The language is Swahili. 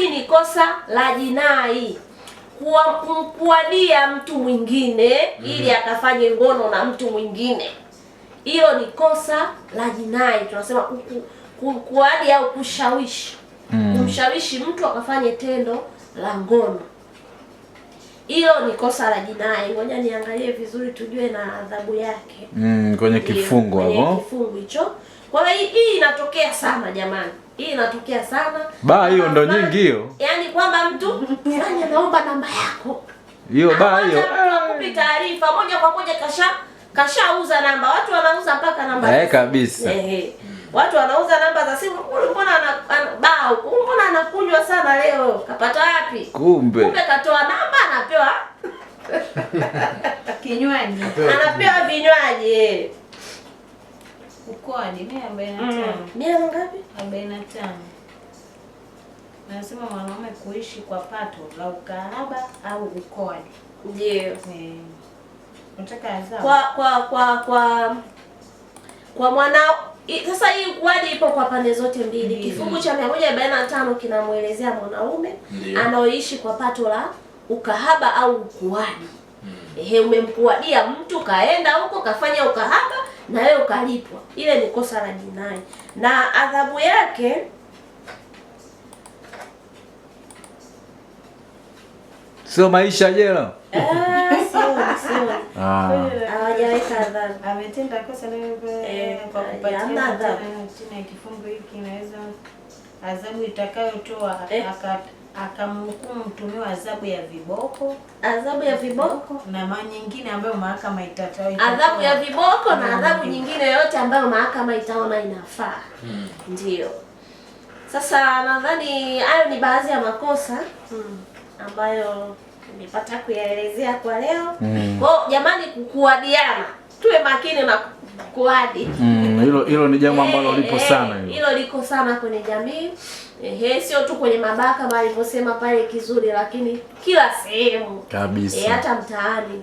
Kuadi ni kosa la jinai. Kumkuadia mtu mwingine ili akafanye ngono na mtu mwingine, hilo ni kosa la jinai. Tunasema kuadi au kushawishi, kumshawishi mtu akafanye tendo la ngono, hilo ni kosa la jinai. Ngoja niangalie vizuri tujue na adhabu yake kwenye kifungu hapo, kwenye kifungu hicho. Kwa hiyo hii inatokea sana jamani, hii inatokea sana. Hiyo ndo nyingi hiyo, yaani kwamba mtu fulani anaomba namba yako, hiyo hiyo akupi taarifa moja kwa moja, kashauza namba. Watu wanauza mpaka namba kabisa. Watu wanauza namba za simu. Mbona mbona anakunywa sana leo, kapata wapi? Kumbe katoa namba, anapewa kinywaji, anapewa vinywaji. Ukoaji 145. Mia ngapi? 45. Nasema mwanaume kuishi kwa pato la ukahaba au ukoaji. Ndio. Unataka adhabu kwa mwanao. Sasa hii ukoaji ipo kwa pande zote mbili. Kifungu cha 145 kinamuelezea mwanaume anaoishi kwa pato la ukahaba au ukuaji. Umemkuadia mtu, kaenda huko kafanya ukahaba na wewe ukalipwa, ile ni kosa la jinai, na adhabu yake sio maisha jela. Sio. Hawajaweka adhabu. Ametenda kosa leo kwa kupatia chini ya kifungu hiki, inaweza adhabu itakayotoa akamhukumu mtumiwa adhabu ya viboko. Adhabu ya viboko na nyingine ambayo mahakama itatoa. Adhabu ya viboko na adhabu nyingine yoyote ambayo mahakama itaona inafaa. Ndio. Sasa nadhani hayo ni baadhi ya makosa ambayo nimepata kuyaelezea kwa leo. Kwa jamani, kukuadiana tuwe makini na kuadi. Hilo ni jambo ambalo lipo sana hilo. Hilo liko sana kwenye jamii. Sio tu kwenye mabaka kama alivyosema pale Kizuri, lakini kila sehemu kabisa. Hata mtaani.